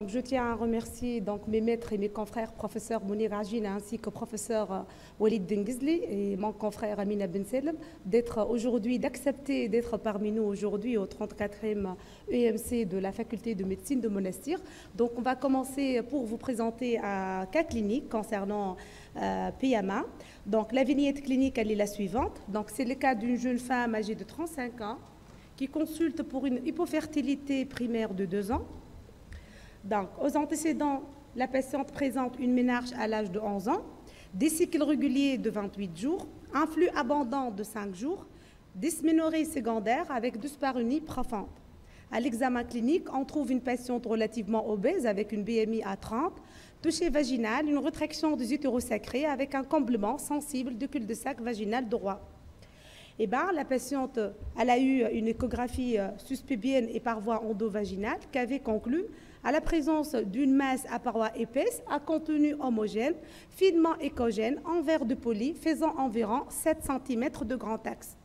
Je tiens à remercier donc mes maîtres et mes confrères, professeur Mounir Ajin ainsi que professeur Walid Dengizli et mon confrère Amina Ben Selem, d'accepter d'être parmi nous aujourd'hui au 34e EMC de la faculté de médecine de Monastir. Donc on va commencer pour vous présenter un cas clinique concernant PMA. Donc la vignette clinique elle est la suivante. Donc c'est le cas d'une jeune femme âgée de 35 ans qui consulte pour une hypofertilité primaire de 2 ans. Donc, aux antécédents, la patiente présente une ménarche à l'âge de 11 ans, des cycles réguliers de 28 jours, un flux abondant de 5 jours, dysménorrhée secondaire avec dyspareunie profonde. À l'examen clinique, on trouve une patiente relativement obèse avec une BMI à 30, toucher vaginal, une rétraction des utérosacrés avec un comblement sensible du cul-de-sac vaginal droit. La patiente elle a eu une échographie suspébienne et par voie endovaginale qui avait conclu à la présence d'une masse à parois épaisses à contenu homogène, finement échogène, en verre de poli, faisant environ 7 cm de grand axe.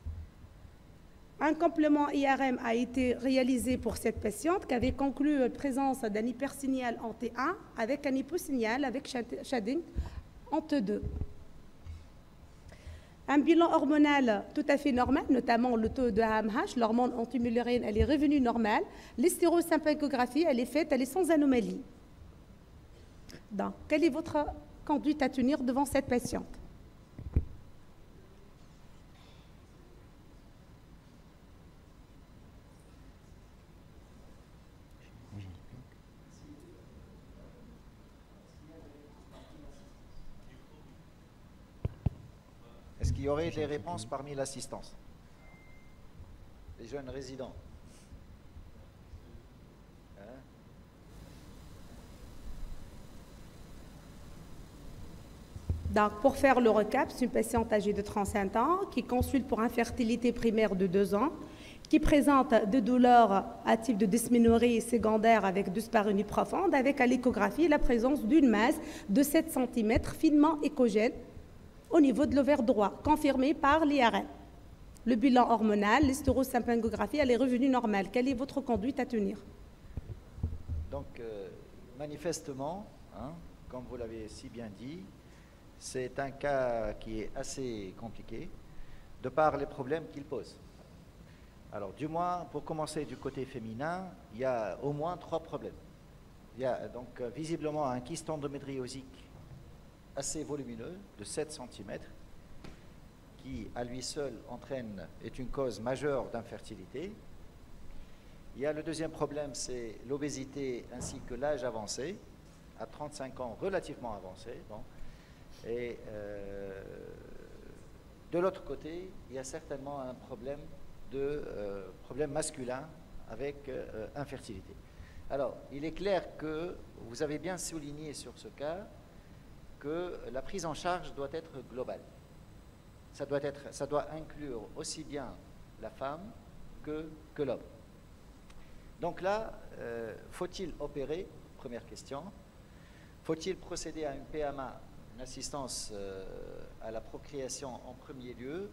Un complément IRM a été réalisé pour cette patiente qui avait conclu la présence d'un hypersignal en T1 avec un hyposignal avec shading en T2. Un bilan hormonal tout à fait normal, notamment le taux de AMH, l'hormone antimullérienne, elle est revenue normale. L'hystérosympagmographie, elle est faite, elle est sans anomalie. Donc, quelle est votre conduite à tenir devant cette patiente? Est-ce qu'il y aurait des réponses parmi l'assistance? Les jeunes résidents. Donc, pour faire le recap, c'est une patiente âgée de 35 ans qui consulte pour infertilité primaire de 2 ans, qui présente des douleurs à type de dysménorrhée secondaire avec dyspareunie profonde, avec à l'échographie la présence d'une masse de 7 cm finement échogène au niveau de l'ovaire droit, confirmé par l'IRM. Le bilan hormonal, l'hystérosympagmographie, elle est revenue normale. Quelle est votre conduite à tenir? Donc, manifestement, comme vous l'avez si bien dit, c'est un cas qui est assez compliqué de par les problèmes qu'il pose. Alors, du moins, pour commencer du côté féminin, il y a au moins 3 problèmes. Il y a donc visiblement un kyste endométriosique assez volumineux, de 7 cm, qui à lui seul est une cause majeure d'infertilité. Il y a le deuxième problème, c'est l'obésité ainsi que l'âge avancé, à 35 ans relativement avancé. Bon. Et de l'autre côté, il y a certainement un problème masculin avec infertilité. Alors, il est clair que vous avez bien souligné sur ce cas que la prise en charge doit être globale. Ça doit inclure aussi bien la femme que l'homme. Donc là, faut-il opérer? Première question. Faut-il procéder à une PMA, une assistance à la procréation en premier lieu?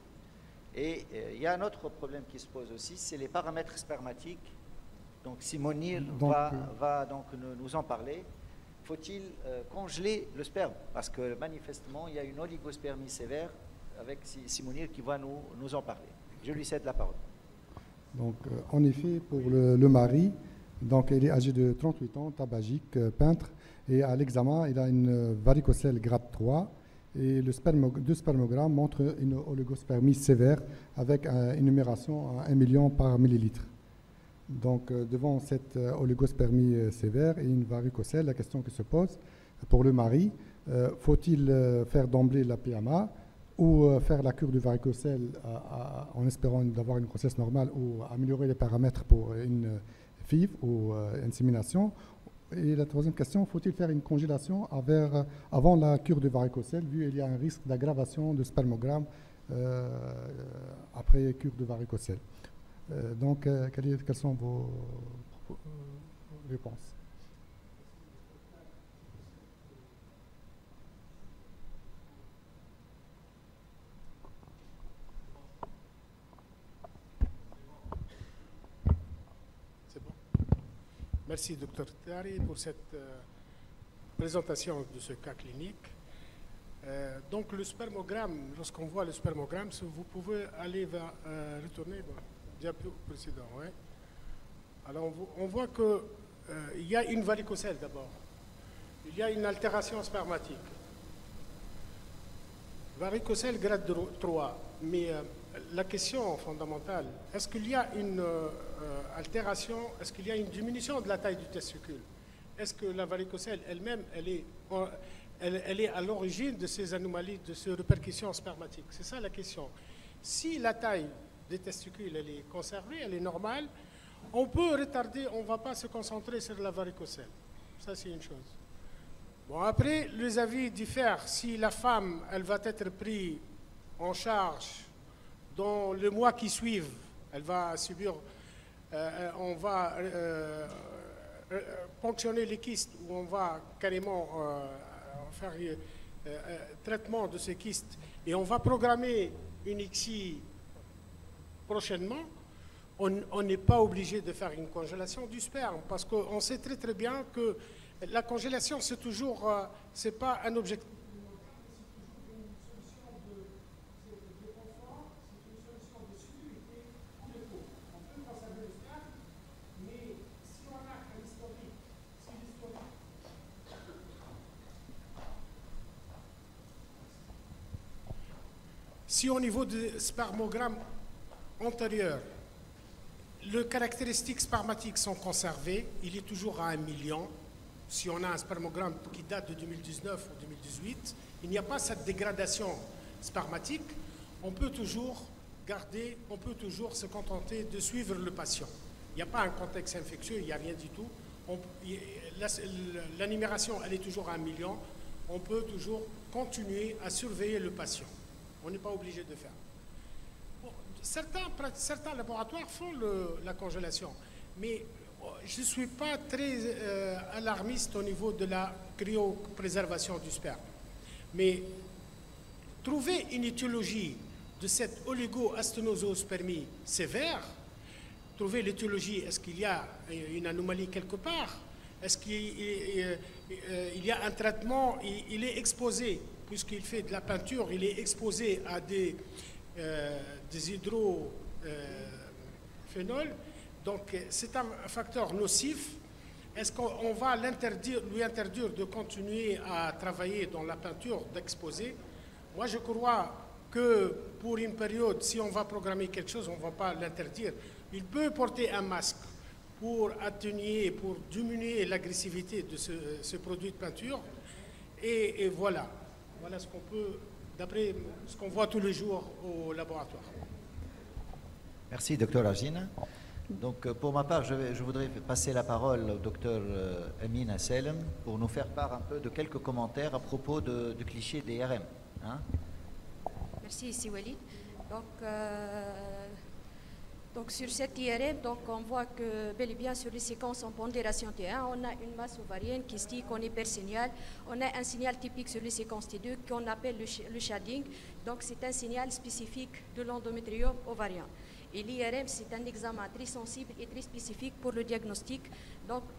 Et il y a un autre problème qui se pose aussi, c'est les paramètres spermatiques. Donc Simonil va donc nous en parler. Faut-il congeler le sperme? Parce que manifestement, il y a une oligospermie sévère avec Simonil qui va nous en parler. Je lui cède la parole. Donc, en effet, pour le mari, donc, il est âgé de 38 ans, tabagique, peintre, et à l'examen, il a une varicocèle grade 3, et le spermogramme montre une oligospermie sévère avec une numération à 1 million par millilitre. Donc, devant cette oligospermie sévère et une varicocèle, la question qui se pose pour le mari, faut-il faire d'emblée la PMA ou faire la cure du varicocèle en espérant d'avoir une grossesse normale ou améliorer les paramètres pour une FIV ou insémination? Et la troisième question, faut-il faire une congélation avant la cure du varicocèle, vu qu'il y a un risque d'aggravation du spermogramme après cure de varicocèle? Donc, quelles sont vos réponses? Merci, Dr Tari, pour cette présentation de ce cas clinique. Donc, le spermogramme, lorsqu'on voit le spermogramme, vous pouvez aller vers, retourner diapo précédent. Ouais. Alors, on voit qu'il y a une varicocèle d'abord. Il y a une altération spermatique. Varicocèle grade 3, mais la question fondamentale, est-ce qu'il y a une altération, est-ce qu'il y a une diminution de la taille du testicule? Est-ce que la varicocèle elle-même, elle est à l'origine de ces anomalies, de ces répercussions spermatiques? C'est ça la question. Si la taille des testicules elle est conservée, elle est normale, on peut retarder, on ne va pas se concentrer sur la varicocèle. Ça, c'est une chose. Bon, après, les avis diffèrent. Si la femme, elle va être prise en charge dans le mois qui suivent, elle va subir, on va ponctionner les kystes, ou on va carrément faire traitement de ces kystes, et on va programmer une ICSI prochainement, on n'est pas obligé de faire une congélation du sperme, parce qu'on sait très très bien que la congélation, c'est toujours, c'est pas un objectif. Si au niveau du spermogramme antérieur, les caractéristiques spermatiques sont conservées, il est toujours à 1 million. Si on a un spermogramme qui date de 2019 ou 2018, il n'y a pas cette dégradation spermatique, on peut toujours garder, on peut toujours se contenter de suivre le patient. Il n'y a pas un contexte infectieux, il n'y a rien du tout. La numération, elle est toujours à 1 million. On peut toujours continuer à surveiller le patient. On n'est pas obligé de faire. Bon, certains laboratoires font la congélation, mais je ne suis pas très alarmiste au niveau de la cryopréservation du sperme. Mais trouver une étiologie de cette oligo-asténosospermie sévère, trouver l'étiologie, est-ce qu'il y a une anomalie quelque part? Est-ce qu'il y a un traitement? Il est exposé, puisqu'il fait de la peinture, il est exposé à des hydrophénols. Donc, c'est un facteur nocif. Est-ce qu'on va lui interdire de continuer à travailler dans la peinture, d'exposer? Moi, je crois que pour une période, si on va programmer quelque chose, on ne va pas l'interdire. Il peut porter un masque pour atténuer, pour diminuer l'agressivité de ce produit de peinture. Et voilà. Voilà ce qu'on peut, d'après ce qu'on voit tous les jours au laboratoire. Merci, Dr Argine. Donc, pour ma part, je voudrais passer la parole au Dr Amin Selem pour nous faire part un peu de quelques commentaires à propos du cliché des IRM. Hein? Merci, Siwali. Donc, sur cette IRM, on voit que bel et bien sur les séquences en pondération T1, on a une masse ovarienne kystique, on est hypersignal, on a un signal typique sur les séquences T2 qu'on appelle le shading. Donc, c'est un signal spécifique de l'endométriome ovarien. Et l'IRM, c'est un examen très sensible et très spécifique pour le diagnostic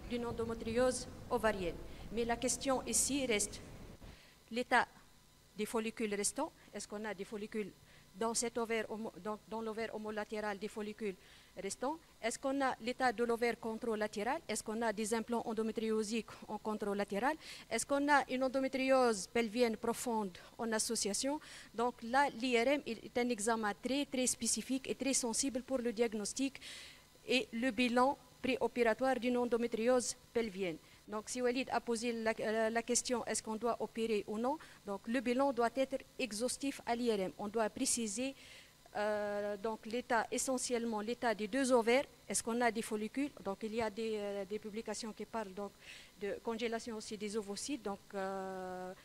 d'une endométriose ovarienne. Mais la question ici reste l'état des follicules restants. Est-ce qu'on a des follicules dans cet ovaire, dans l'ovaire homolatéral des follicules restants? Est-ce qu'on a l'état de l'ovaire controlatéral? Est-ce qu'on a des implants endométriosiques en controlatéral? Est-ce qu'on a une endométriose pelvienne profonde en association? Donc là, l'IRM est un examen très, très spécifique et très sensible pour le diagnostic et le bilan préopératoire d'une endométriose pelvienne. Donc, si Walid a posé la question, est-ce qu'on doit opérer ou non? Donc, le bilan doit être exhaustif à l'IRM. On doit préciser l'état, essentiellement l'état des deux ovaires. Est-ce qu'on a des follicules? Donc, il y a des publications qui parlent de congélation aussi des ovocytes. Donc, là,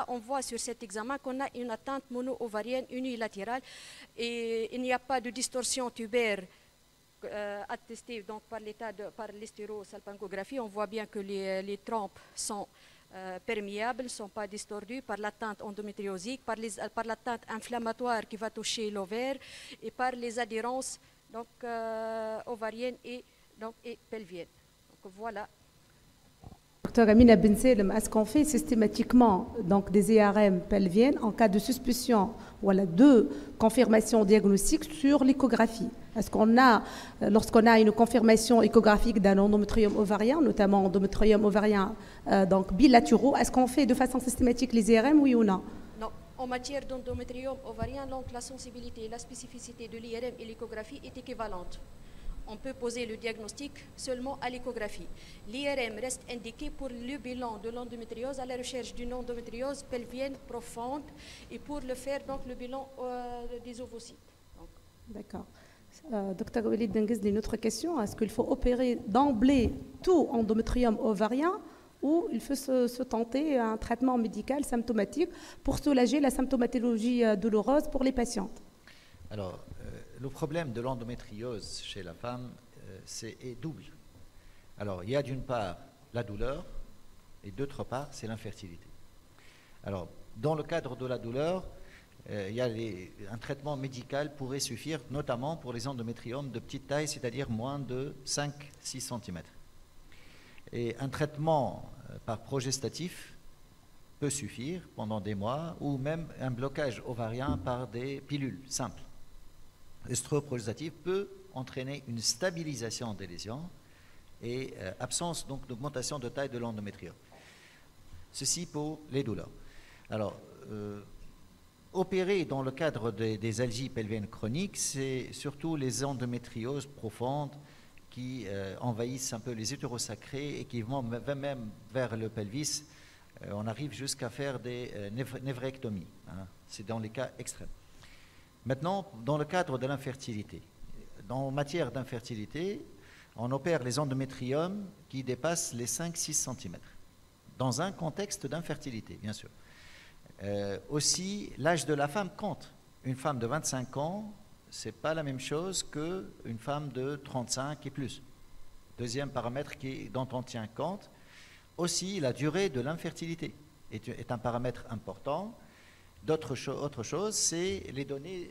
on voit sur cet examen qu'on a une atteinte mono-ovarienne unilatérale et il n'y a pas de distorsion tubaire attesté par l'hystérosalpingographie. On voit bien que les trompes sont perméables, ne sont pas distordus par l'atteinte endométriosique, par l'atteinte inflammatoire qui va toucher l'ovaire et par les adhérences donc ovarienne et pelvienne. Donc voilà. Docteur Amina Benselem, est-ce qu'on fait systématiquement donc, des IRM pelviennes en cas de suspicion voilà, de confirmation diagnostique sur l'échographie? Est-ce qu'on a, lorsqu'on a une confirmation échographique d'un endométrium ovarien, notamment endométrium ovarien donc bilatéraux, est-ce qu'on fait de façon systématique les IRM, oui ou non? Non. En matière d'endométrium ovarien, donc la sensibilité et la spécificité de l'IRM et l'échographie est équivalente. On peut poser le diagnostic seulement à l'échographie. L'IRM reste indiqué pour le bilan de l'endométriose à la recherche d'une endométriose pelvienne profonde et pour le faire donc le bilan des ovocytes. D'accord. Docteur Walid Denguezli, une autre question. Est-ce qu'il faut opérer d'emblée tout endométrium ovarien ou il faut se tenter un traitement médical symptomatique pour soulager la symptomatologie douloureuse pour les patientes? Alors, le problème de l'endométriose chez la femme est double. Alors, il y a d'une part la douleur et d'autre part, c'est l'infertilité. Alors, dans le cadre de la douleur, il y a un traitement médical pourrait suffire, notamment pour les endométriomes de petite taille, c'est-à-dire moins de 5-6 cm. Et un traitement par progestatif peut suffire pendant des mois, ou même un blocage ovarien par des pilules simples. L'œstroprogestatif peut entraîner une stabilisation des lésions et absence donc d'augmentation de taille de l'endométrium. Ceci pour les douleurs. Alors, opérer dans le cadre des algies pelviennes chroniques, c'est surtout les endométrioses profondes qui envahissent un peu les utérus sacrés et qui vont même vers le pelvis. On arrive jusqu'à faire des névrectomies. Hein. C'est dans les cas extrêmes. Maintenant, dans le cadre de l'infertilité, en matière d'infertilité, on opère les endométriomes qui dépassent les 5-6 cm, dans un contexte d'infertilité, bien sûr. Aussi, l'âge de la femme compte. Une femme de 25 ans, ce n'est pas la même chose qu'une femme de 35 et plus. Deuxième paramètre dont on tient compte. Aussi, la durée de l'infertilité est un paramètre important. Autre chose, c'est les données,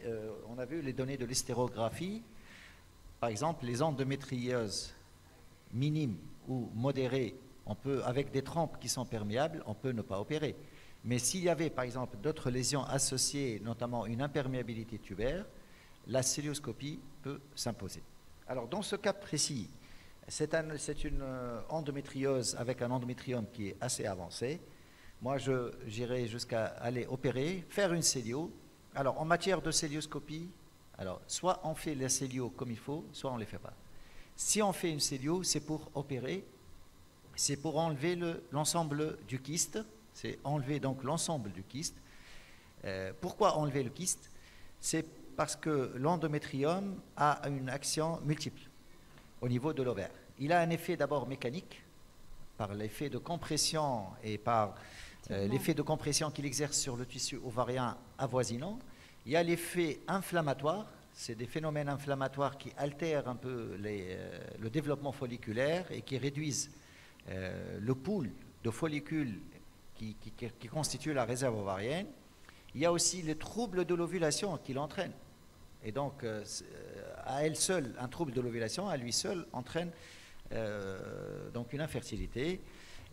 on a vu les données de l'hystérographie. Par exemple, les endométrioses minimes ou modérées, on peut, avec des trompes qui sont perméables, on peut ne pas opérer. Mais s'il y avait, par exemple, d'autres lésions associées, notamment une imperméabilité tubaire, la cœlioscopie peut s'imposer. Alors, dans ce cas précis, c'est une endométriose avec un endométrium qui est assez avancé. Moi, j'irai jusqu'à aller opérer, faire une célio. Alors, en matière de célioscopie, alors, soit on fait la célio comme il faut, soit on ne les fait pas. Si on fait une célio, c'est pour opérer, c'est pour enlever l'ensemble du kyste, c'est enlever donc l'ensemble du kyste. Pourquoi enlever le kyste? C'est parce que l'endométrium a une action multiple au niveau de l'ovaire. Il a un effet d'abord mécanique, par l'effet de compression et par l'effet de compression qu'il exerce sur le tissu ovarien avoisinant. Il y a l'effet inflammatoire, c'est des phénomènes inflammatoires qui altèrent un peu le développement folliculaire et qui réduisent le pool de follicules qui constitue la réserve ovarienne. Il y a aussi les troubles de l'ovulation qui l'entraînent. Et donc, à elle seule, un trouble de l'ovulation, à lui seul, entraîne donc une infertilité.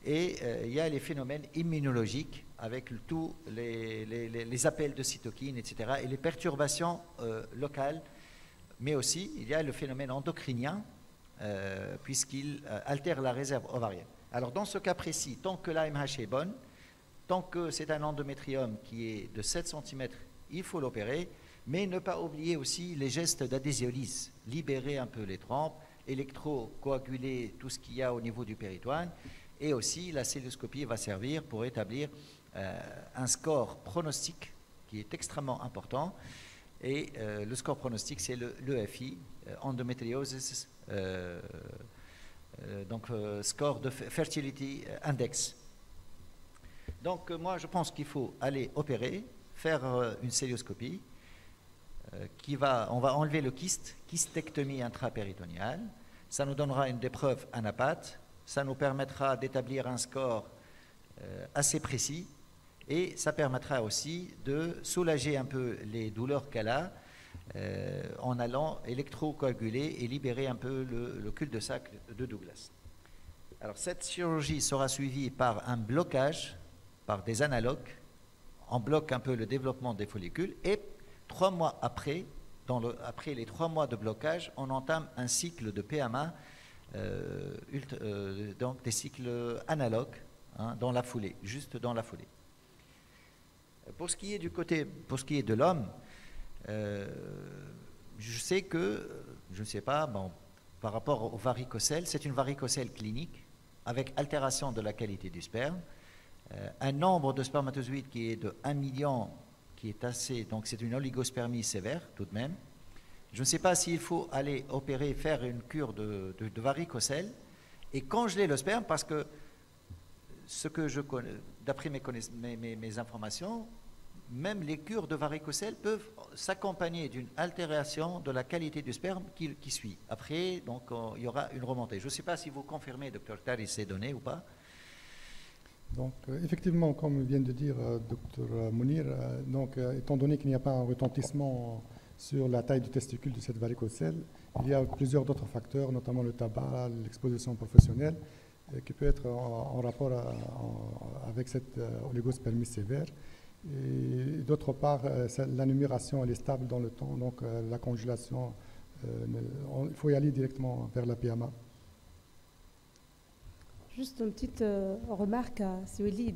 Et il y a les phénomènes immunologiques avec tous les appels de cytokines, etc. et les perturbations locales. Mais aussi, il y a le phénomène endocrinien puisqu'il altère la réserve ovarienne. Alors, dans ce cas précis, tant que l'AMH est bonne, tant que c'est un endométrium qui est de 7 cm, il faut l'opérer, mais ne pas oublier aussi les gestes d'adhésiolyse, libérer un peu les trompes, électrocoaguler tout ce qu'il y a au niveau du péritoine, et aussi la célioscopie va servir pour établir un score pronostic qui est extrêmement important, et le score pronostic c'est l'EFI, Endometriosis, donc score de Fertility Index. Donc moi je pense qu'il faut aller opérer, faire une célioscopie, on va enlever le kyste, kystectomie intrapéritonéale, ça nous donnera une épreuve anapathe, ça nous permettra d'établir un score assez précis et ça permettra aussi de soulager un peu les douleurs qu'elle a en allant électrocoaguler et libérer un peu le cul-de-sac de Douglas. Alors cette chirurgie sera suivie par un blocage, par des analogues. On bloque un peu le développement des follicules et 3 mois après, après les 3 mois de blocage, on entame un cycle de PMA, donc des cycles analogues, hein, dans la foulée, juste dans la foulée. Pour ce qui est de l'homme, je sais que, je ne sais pas, bon, par rapport au varicocèle, c'est une varicocèle clinique avec altération de la qualité du sperme, un nombre de spermatozoïdes qui est de 1 million, qui est assez, donc c'est une oligospermie sévère tout de même. Je ne sais pas s'il faut aller opérer, faire une cure de varicocèle et congeler le sperme, parce que ce que je connais, d'après mes informations, même les cures de varicocèle peuvent s'accompagner d'une altération de la qualité du sperme qui suit. Après, donc, il y aura une remontée. Je ne sais pas si vous confirmez, Dr Tari, ces données ou pas. Donc, effectivement, comme vient de dire Dr Mounir, donc, étant donné qu'il n'y a pas un retentissement sur la taille du testicule de cette varicocèle, il y a plusieurs d'autres facteurs, notamment le tabac, l'exposition professionnelle, qui peut être en rapport avec cette oligospermie sévère. Et d'autre part, la numération elle est stable dans le temps, donc la congélation, il faut y aller directement vers la PMA. Juste une petite remarque à Walid.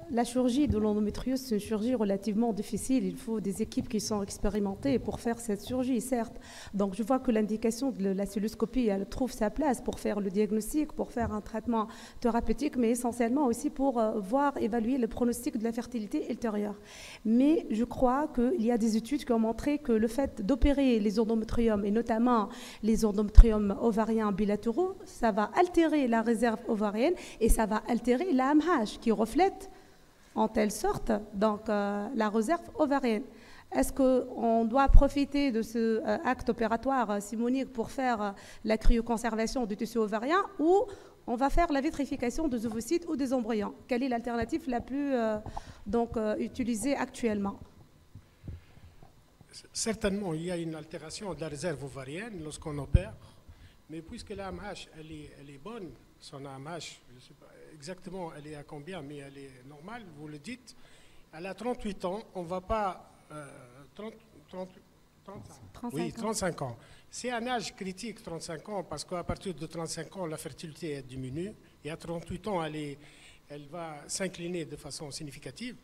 La chirurgie de l'endométriose, c'est une chirurgie relativement difficile. Il faut des équipes qui sont expérimentées pour faire cette chirurgie, certes. Donc, je vois que l'indication de la cystoscopie, elle trouve sa place pour faire le diagnostic, pour faire un traitement thérapeutique, mais essentiellement aussi pour évaluer le pronostic de la fertilité ultérieure. Mais je crois qu'il y a des études qui ont montré que le fait d'opérer les endométriomes, et notamment les endométriomes ovariens bilatéraux, ça va altérer la réserve ovarienne et ça va altérer l'AMH qui reflète en telle sorte donc, la réserve ovarienne. Est-ce qu'on doit profiter de ce acte opératoire simonique pour faire la cryoconservation du tissu ovarien, ou on va faire la vitrification des ovocytes ou des embryons? Quelle est l'alternative la plus utilisée actuellement? Certainement, il y a une altération de la réserve ovarienne lorsqu'on opère, mais puisque la AMH elle est bonne, son AMH, je ne sais pas exactement elle est à combien, mais elle est normale, vous le dites, elle a 38 ans, on ne va pas... 35 ans. C'est un âge critique, 35 ans, parce qu'à partir de 35 ans, la fertilité diminue, et à 38 ans, elle va s'incliner de façon significative.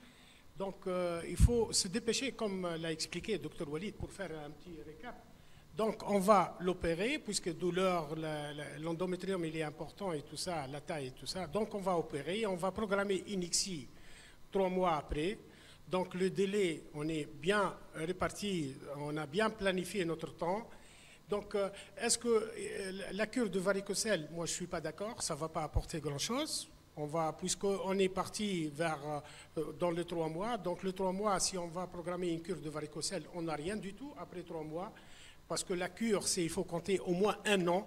Donc, il faut se dépêcher, comme l'a expliqué Dr Walid, pour faire un petit récap. Donc, on va l'opérer, puisque douleur, l'endométrium, il est important et tout ça, la taille et tout ça. Donc, on va opérer, on va programmer une ICSI 3 mois après. Donc, le délai, on est bien réparti, on a bien planifié notre temps. Donc, est-ce que la cure de varicocèle, moi, je ne suis pas d'accord, ça ne va pas apporter grand-chose. Puisqu'on est parti dans les 3 mois. Donc, les 3 mois, si on va programmer une cure de varicocèle, on n'a rien du tout après 3 mois. Parce que la cure, il faut compter au moins 1 an,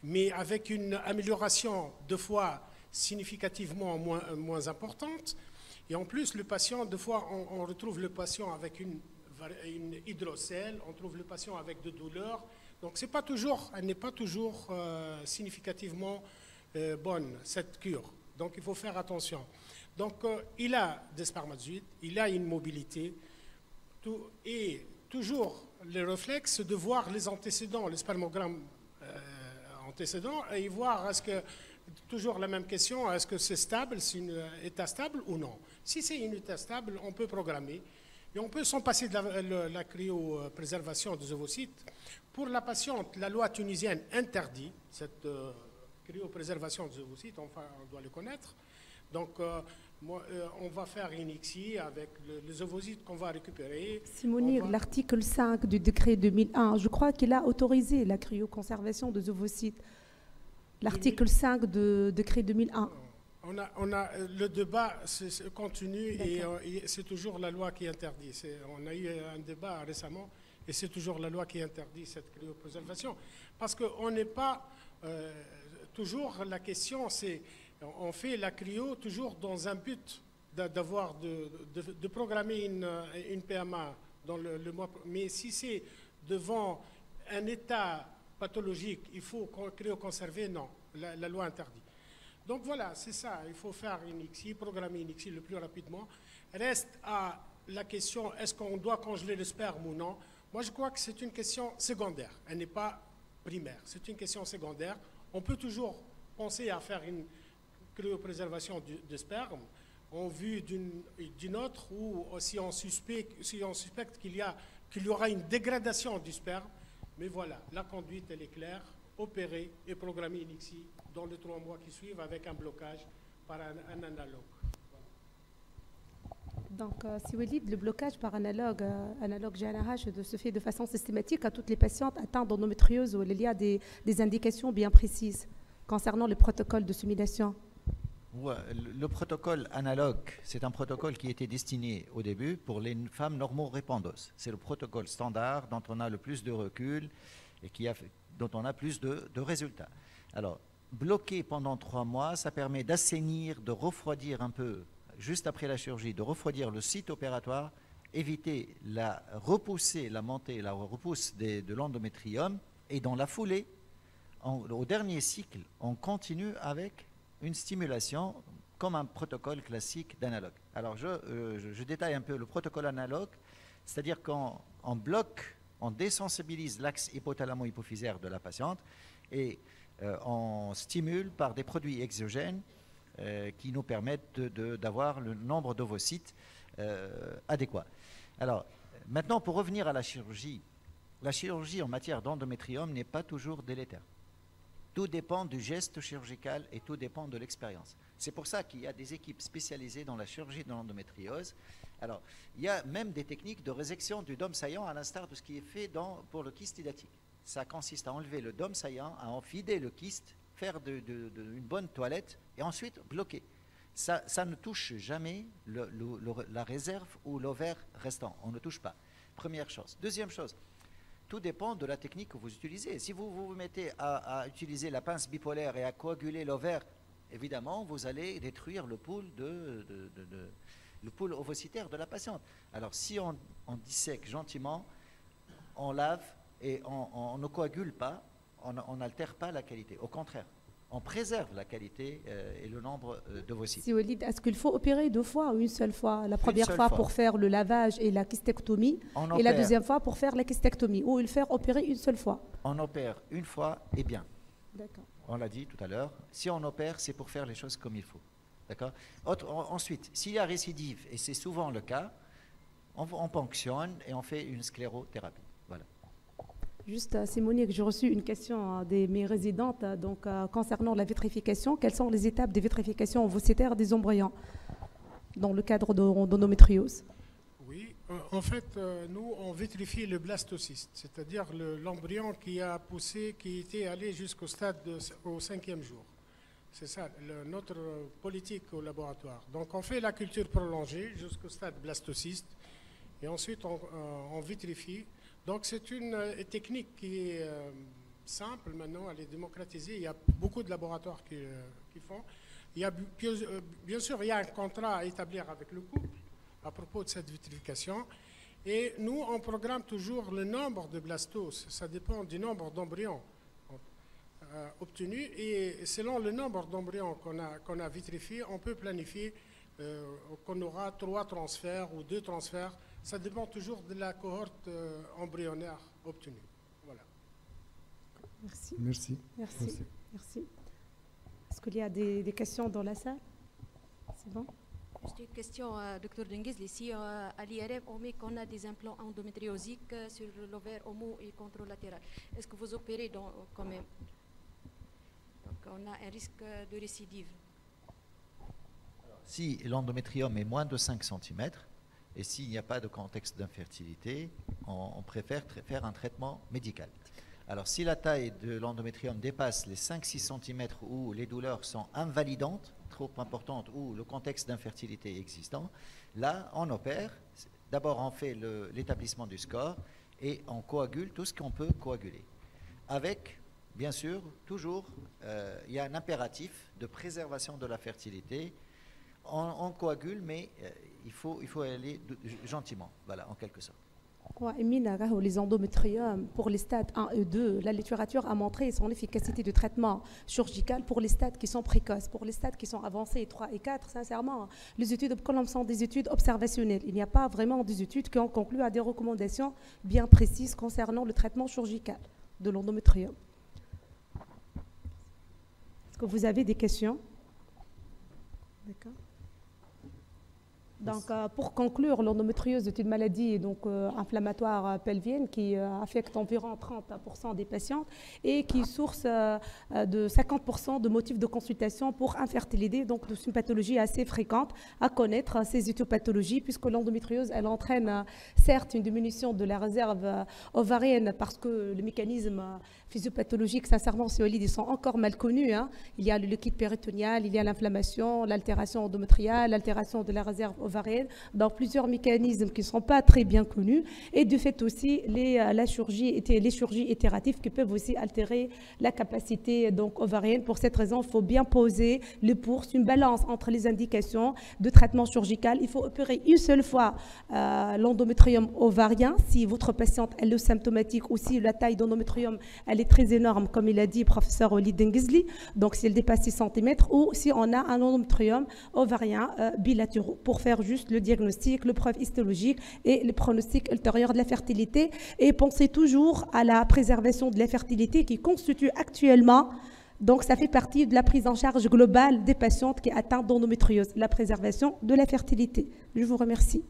mais avec une amélioration 2 fois significativement moins importante. Et en plus, le patient, 2 fois, on retrouve le patient avec une hydrocèle, on trouve le patient avec de douleurs. Donc, elle n'est pas toujours significativement bonne, cette cure. Donc, il faut faire attention. Donc, il a des spermatozoïdes, il a une mobilité, et toujours le réflexe de voir les antécédents, les spermogrammes antécédents, et voir est-ce que, toujours la même question, est-ce que c'est stable, c'est un état stable ou non. Si c'est un état stable, on peut programmer, et on peut s'en passer de la cryopréservation des ovocytes. Pour la patiente, la loi tunisienne interdit cette cryopréservation des ovocytes, enfin, on doit le connaître. Donc, on va faire une ICSI avec les ovocytes qu'on va récupérer. Simonir, l'article 5 du décret 2001, je crois qu'il a autorisé la cryoconservation des ovocytes. L'article 5 du décret 2001. Le débat continue et c'est toujours la loi qui interdit. On a eu un débat récemment et c'est toujours la loi qui interdit cette cryopréservation. Parce qu'on n'est pas... toujours la question, c'est... On fait la cryo toujours dans un but de programmer une PMA dans le mois. Mais si c'est devant un état pathologique, il faut cryoconserver, non, la loi interdit. Donc voilà, c'est ça, il faut faire une ICSI, programmer une ICSI le plus rapidement. Reste à la question, est-ce qu'on doit congeler le sperme ou non? Moi, je crois que c'est une question secondaire, elle n'est pas primaire, c'est une question secondaire. On peut toujours penser à faire une cryopréservation de sperme en vue d'une autre, ou si on suspecte qu'il y aura une dégradation du sperme. Mais voilà, la conduite, elle est claire, opérer et programmer une ICSI dans les 3 mois qui suivent avec un blocage par un analogue. Donc, si vous dites le blocage par analogue GNRH se fait de façon systématique à toutes les patientes atteintes d'endométriose, où il y a des indications bien précises concernant le protocole de simulation. Ouais, le protocole analogue, c'est un protocole qui était destiné au début pour les femmes normorépandeuses. C'est le protocole standard dont on a le plus de recul et dont on a plus de résultats. Alors, bloquer pendant 3 mois, ça permet d'assainir, de refroidir un peu, juste après la chirurgie, de refroidir le site opératoire, éviter la repousse de l'endométrium, et dans la foulée, au dernier cycle, on continue avec une stimulation comme un protocole classique d'analogue. Alors je détaille un peu le protocole analogue, c'est-à-dire qu'on bloque, on désensibilise l'axe hypothalamo-hypophysaire de la patiente et on stimule par des produits exogènes qui nous permettent d'avoir le nombre d'ovocytes adéquat. Alors maintenant, pour revenir à la chirurgie en matière d'endométrium n'est pas toujours délétère. Tout dépend du geste chirurgical et tout dépend de l'expérience. C'est pour ça qu'il y a des équipes spécialisées dans la chirurgie de l'endométriose. Alors, il y a même des techniques de résection du dôme saillant à l'instar de ce qui est fait pour le kyste hydatique. Ça consiste à enlever le dôme saillant, à enfider le kyste, faire une bonne toilette et ensuite bloquer. Ça ne touche jamais la réserve ou l'ovaire restant. On ne touche pas. Première chose. Deuxième chose. Tout dépend de la technique que vous utilisez. Si vous vous mettez à utiliser la pince bipolaire et à coaguler l'ovaire, évidemment, vous allez détruire le pool ovocytaire de la patiente. Alors, si on dissèque gentiment, on lave et on ne coagule pas, on n'altère pas la qualité. Au contraire, on préserve la qualité et le nombre d'ovocytes. Si Walid, est-ce qu'il faut opérer 2 fois ou une seule fois? La première fois pour faire le lavage et la kystectomie, et la deuxième fois pour faire la kystectomie, ou le faire opérer une seule fois? On opère une fois et bien. D'accord. On l'a dit tout à l'heure. Si on opère, c'est pour faire les choses comme il faut. D'accord. Ensuite, s'il y a récidive, et c'est souvent le cas, on ponctionne et on fait une sclérothérapie. Voilà. Juste, Simonique, j'ai reçu une question de mes résidentes concernant la vitrification. Quelles sont les étapes de vitrification ovocytaire des embryons dans le cadre d'endométriose? Oui, en fait, nous, on vitrifie le blastocyste, c'est-à-dire l'embryon qui a poussé, qui était allé jusqu'au stade au 5e jour. C'est ça, notre politique au laboratoire. Donc, on fait la culture prolongée jusqu'au stade blastocyste et ensuite, on vitrifie. Donc, c'est une technique qui est simple maintenant, elle est démocratisée. Il y a beaucoup de laboratoires qui font. Il y a, bien sûr, il y a un contrat à établir avec le couple à propos de cette vitrification. Et nous, on programme toujours le nombre de blastoses. Ça dépend du nombre d'embryons obtenus. Et selon le nombre d'embryons qu'on a vitrifiés, on peut planifier qu'on aura 3 transferts ou 2 transferts. Ça dépend toujours de la cohorte embryonnaire obtenue. Voilà. Merci. Merci. Merci. Merci. Est-ce qu'il y a des questions dans la salle? C'est bon? Juste une question, Dr Denguizli. Si à l'IRM, on met qu'on a des implants endométriosiques sur l'ovaire homo et contralatéral, est-ce que vous opérez quand même? Donc, on a un risque de récidive. Si l'endométrium est moins de 5 cm, et s'il n'y a pas de contexte d'infertilité, on préfère faire un traitement médical. Alors, si la taille de l'endométrium dépasse les 5-6 cm où les douleurs sont invalidantes, trop importantes, ou le contexte d'infertilité existant, là, on opère. D'abord, on fait l'établissement du score et on coagule tout ce qu'on peut coaguler. Avec, bien sûr, toujours, il y a un impératif de préservation de la fertilité. On coagule, mais il faut aller gentiment, voilà, en quelque sorte. Les endométriums, pour les stades 1 et 2, la littérature a montré son efficacité de traitement chirurgical pour les stades qui sont précoces. Pour les stades qui sont avancés 3 et 4, sincèrement, les études sont des études observationnelles. Il n'y a pas vraiment des études qui ont conclu à des recommandations bien précises concernant le traitement chirurgical de l'endométrium. Est-ce que vous avez des questions? D'accord. Donc, pour conclure, l'endométriose est une maladie inflammatoire pelvienne qui affecte environ 30% des patientes et qui est source de 50% de motifs de consultation pour infertilité. Donc, c'est une pathologie assez fréquente à connaître, ces éthiopathologies, puisque l'endométriose, elle entraîne certes une diminution de la réserve ovarienne parce que le mécanisme physiopathologique, sincèrement, ils sont encore mal connus. Hein. Il y a le liquide péritonéal, il y a l'inflammation, l'altération endométriale, l'altération de la réserve ovarienne, donc plusieurs mécanismes qui ne sont pas très bien connus, et du fait aussi les chirurgies itératives qui peuvent aussi altérer la capacité ovarienne. Pour cette raison, il faut bien poser le pour, une balance entre les indications de traitement chirurgical. Il faut opérer une seule fois l'endométrium ovarien si votre patiente est le symptomatique ou si la taille d'endométrium elle est très énorme, comme il a dit professeur Walid Dengizli, donc si elle dépasse 6 cm, ou si on a un endométrium ovarien bilatéraux, pour faire juste le diagnostic, le preuve histologique et le pronostic ultérieur de la fertilité. Et pensez toujours à la préservation de la fertilité qui constitue actuellement, donc ça fait partie de la prise en charge globale des patientes qui atteignent d'endométriose, la préservation de la fertilité. Je vous remercie.